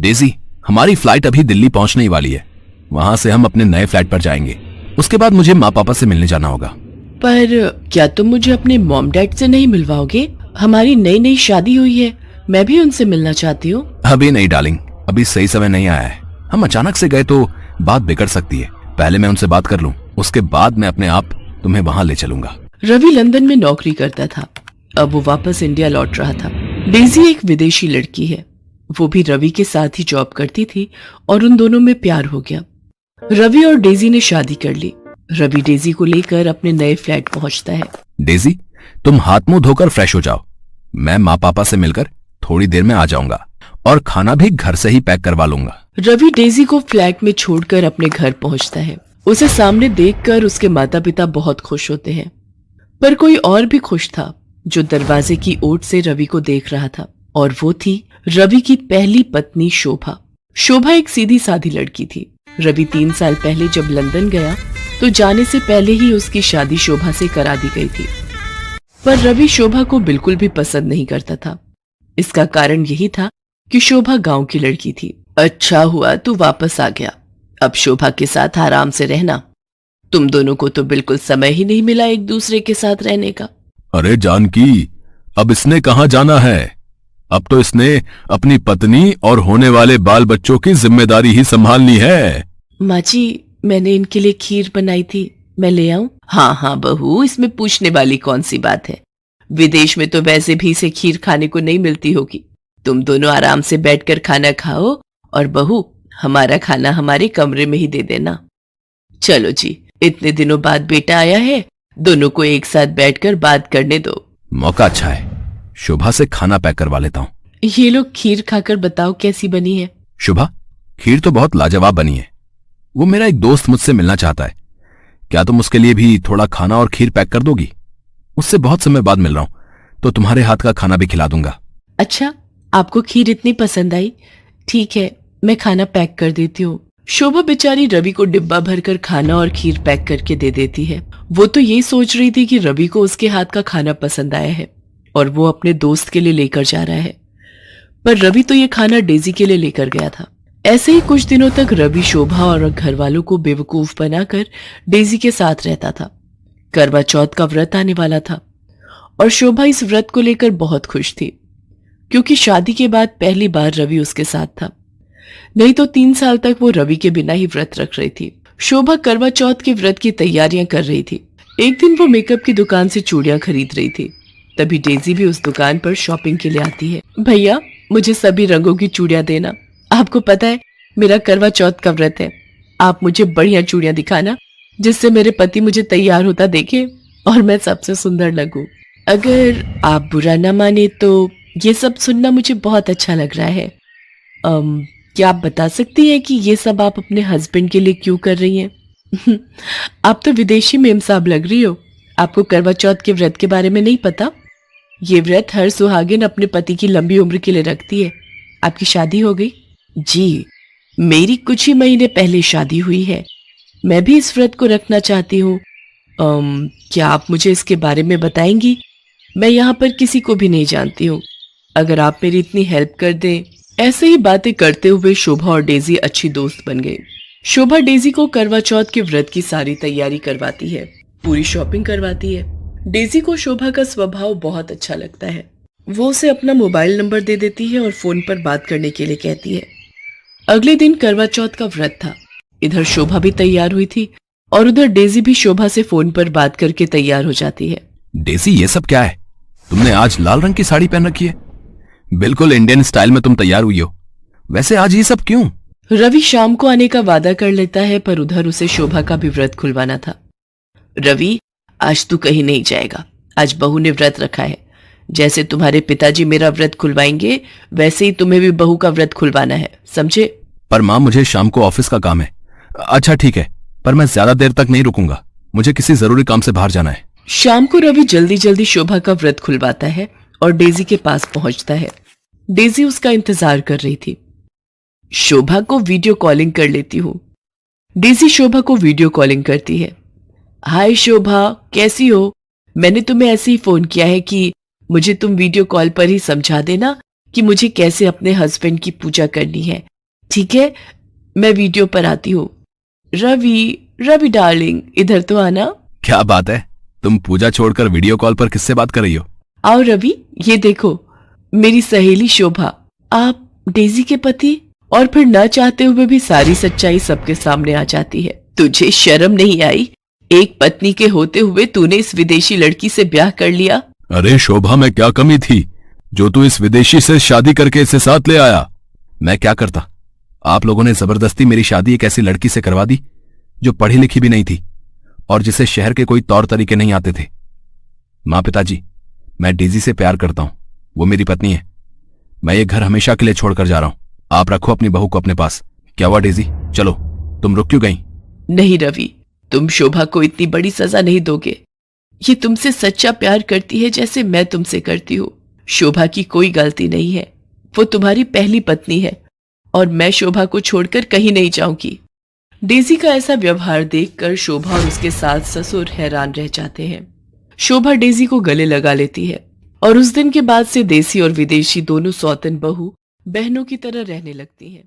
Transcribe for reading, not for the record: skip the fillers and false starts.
Daisy, हमारी flight अभी दिल्ली पहुंचने ही वाली है। वहां से हम अपने नए फ्लैट पर जाएंगे। उसके बाद मुझे माँ पापा से मिलने जाना होगा। पर क्या तुम मुझे अपने मॉम डैड से नहीं मिलवाओगे? हमारी नई नई शादी हुई है, मैं भी उनसे मिलना चाहती हूँ। अभी नहीं डार्लिंग, अभी सही समय नहीं आया है। हम अचानक से गए तो बात बिगड़ सकती है। पहले मैं उनसे बात कर लूं, उसके बाद मैं अपने आप तुम्हें वहां ले चलूंगा। रवि लंदन में नौकरी करता था। अब वो वापस इंडिया लौट रहा था। डेजी एक विदेशी लड़की है। वो भी रवि के साथ ही जॉब करती थी और उन दोनों में प्यार हो गया। रवि और डेजी ने शादी कर ली। रवि डेजी को लेकर अपने नए फ्लैट पहुंचता है। डेजी, तुम हाथ मुंह धोकर फ्रेश हो जाओ। मैं माँ पापा से मिलकर थोड़ी देर में आ जाऊंगा और खाना भी घर से ही पैक करवा लूंगा। रवि डेजी को फ्लैट में छोड़कर अपने घर पहुंचता है। उसे सामने देखकर उसके माता पिता बहुत खुश होते हैं, पर कोई और भी खुश था जो दरवाजे की ओट से रवि को देख रहा था, और वो थी रवि की पहली पत्नी शोभा। शोभा एक सीधी सादी लड़की थी। रवि 3 साल पहले जब लंदन गया तो जाने से पहले ही उसकी शादी शोभा से करा दी गई थी, पर रवि शोभा को बिल्कुल भी पसंद नहीं करता था। इसका कारण यही था कि शोभा गांव की लड़की थी। अच्छा हुआ तू वापस आ गया, अब शोभा के साथ आराम से रहना। तुम दोनों को तो बिल्कुल समय ही नहीं मिला एक दूसरे के साथ रहने का। अरे जानकी, अब इसने कहाँ जाना है? अब तो इसने अपनी पत्नी और होने वाले बाल बच्चों की जिम्मेदारी ही संभालनी है। माँ जी, मैंने इनके लिए खीर बनाई थी, मैं ले आऊं? हाँ हाँ बहू, इसमें पूछने वाली कौन सी बात है। विदेश में तो वैसे भी इसे खीर खाने को नहीं मिलती होगी। तुम दोनों आराम से बैठकर खाना खाओ, और बहू हमारा खाना हमारे कमरे में ही दे देना। चलो जी, इतने दिनों बाद बेटा आया है, दोनों को एक साथ बैठकर बात करने दो। मौका अच्छा है, शोभा से खाना पैक करवा लेता हूँ। ये लोग खीर खाकर बताओ कैसी बनी है। शोभा, खीर तो बहुत लाजवाब बनी है। वो मेरा एक दोस्त मुझसे मिलना चाहता है। क्या तुम उसके लिए भी थोड़ा खाना और खीर पैक कर दोगी? उससे बहुत समय बाद मिल रहा हूं, तो तुम्हारे हाथ का खाना भी खिला दूंगा। अच्छा, आपको खीर इतनी पसंद आई? ठीक है, मैं खाना पैक कर देती हूँ। शोभा बेचारी रवि को डिब्बा भरकर खाना और खीर पैक करके दे देती है। वो तो यही सोच रही थी कि रवि को उसके हाथ का खाना पसंद आया है और वो अपने दोस्त के लिए लेकर जा रहा है, पर रवि तो ये खाना डेजी के लिए लेकर गया था। ऐसे ही कुछ दिनों तक रवि शोभा और घर वालों को बेवकूफ बनाकर डेजी के साथ रहता था। करवा चौथ का व्रत आने वाला था और शोभा इस व्रत को लेकर बहुत खुश थी, क्योंकि शादी के बाद पहली बार रवि उसके साथ था। नहीं तो 3 साल तक वो रवि के बिना ही व्रत रख रही थी। शोभा करवा चौथ के व्रत की तैयारियां कर रही थी। एक दिन वो मेकअप की दुकान से चूड़ियां खरीद रही थी। तभी डेजी भी उस दुकान पर शॉपिंग के लिए आती है। भैया, मुझे सभी रंगों की चूड़ियां देना। आपको पता है मेरा करवा चौथ का व्रत है। आप मुझे बढ़िया चूड़ियां दिखाना, जिससे मेरे पति मुझे तैयार होता देखे और मैं सबसे सुंदर लगूं। अगर आप बुरा न माने तो ये सब सुनना मुझे बहुत अच्छा लग रहा है। क्या आप बता सकती हैं कि ये सब आप अपने हस्बैंड के लिए क्यों कर रही हैं? आप तो विदेशी मेम साहब लग रही हो। आपको करवा चौथ के व्रत के बारे में नहीं पता? ये व्रत हर सुहागिन अपने पति की लंबी उम्र के लिए रखती है। आपकी शादी हो गई? जी, मेरी कुछ ही महीने पहले शादी हुई है। मैं भी इस व्रत को रखना चाहती हूँ। क्या आप मुझे इसके बारे में बताएंगी? मैं यहाँ पर किसी को भी नहीं जानती हूँ। अगर आप मेरी इतनी हेल्प कर दें। ऐसे ही बातें करते हुए शोभा और डेजी अच्छी दोस्त बन गई। शोभा डेजी को करवा चौथ के व्रत की सारी तैयारी करवाती है, पूरी शॉपिंग करवाती है। डेजी को शोभा का स्वभाव बहुत अच्छा लगता है। वो उसे अपना मोबाइल नंबर दे देती है और फोन पर बात करने के लिए कहती है। अगले दिन करवा चौथ का व्रत था। इधर शोभा भी तैयार हुई थी और उधर डेजी भी शोभा से फोन पर बात करके तैयार हो जाती है। डेजी, ये सब क्या है? तुमने आज लाल रंग की साड़ी पहन रखी है। बिल्कुल इंडियन स्टाइल में तुम तैयार हुई हो। वैसे आज ये सब क्यों? रवि शाम को आने का वादा कर लेता है, पर उधर उसे शोभा का भी व्रत खुलवाना था। रवि, आज तू कहीं नहीं जाएगा। आज बहू ने व्रत रखा है। जैसे तुम्हारे पिताजी मेरा व्रत खुलवाएंगे, वैसे ही तुम्हें भी बहू का व्रत खुलवाना है, समझे? पर माँ, मुझे शाम को ऑफिस का काम है। अच्छा ठीक है, पर मैं ज्यादा देर तक नहीं रुकूंगा। मुझे किसी जरूरी काम से बाहर जाना है। शाम को रवि जल्दी जल्दी शोभा का व्रत खुलवाता है और डेजी के पास पहुंचता है। डेजी उसका इंतजार कर रही थी। शोभा को वीडियो कॉलिंग कर लेती हूँ। डेजी शोभा को वीडियो कॉलिंग करती है। हाय शोभा, कैसी हो? मैंने तुम्हें ऐसे ही फोन किया है कि मुझे तुम वीडियो कॉल पर ही समझा देना कि मुझे कैसे अपने हस्बैंड की पूजा करनी है ठीक है, मैं वीडियो पर आती हूँ। रवि, रवि डार्लिंग, इधर तो आना। क्या बात है, तुम पूजा छोड़कर वीडियो कॉल पर किससे बात कर रही हो? आओ रवि, ये देखो, मेरी सहेली शोभा। आप डेजी के पति। और फिर न चाहते हुए भी सारी सच्चाई सबके सामने आ जाती है। तुझे शर्म नहीं आई? एक पत्नी के होते हुए तूने इस विदेशी लड़की से ब्याह कर लिया। अरे शोभा, में क्या कमी थी जो तू इस विदेशी से शादी करके इसे साथ ले आया? मैं क्या करता? आप लोगों ने जबरदस्ती मेरी शादी एक ऐसी लड़की से करवा दी जो पढ़ी लिखी भी नहीं थी और जिसे शहर के कोई तौर तरीके नहीं आते थे। मां, पिताजी, मैं डेजी से प्यार करता हूं, वो मेरी पत्नी है। मैं ये घर हमेशा के लिए छोड़कर जा रहा हूं। आप रखो अपनी बहू को अपने पास। क्या हुआ डेजी, चलो, तुम रुक क्यों गई? नहीं रवि, तुम शोभा को इतनी बड़ी सजा नहीं दोगे। ये तुमसे सच्चा प्यार करती है जैसे मैं तुमसे करती हूँ। शोभा की कोई गलती नहीं है, वो तुम्हारी पहली पत्नी है और मैं शोभा को छोड़कर कहीं नहीं जाऊंगी। डेजी का ऐसा व्यवहार देखकर शोभा और उसके सास ससुर हैरान रह जाते हैं। शोभा डेजी को गले लगा लेती है और उस दिन के बाद से देसी और विदेशी दोनों सौतन बहू बहनों की तरह रहने लगती हैं।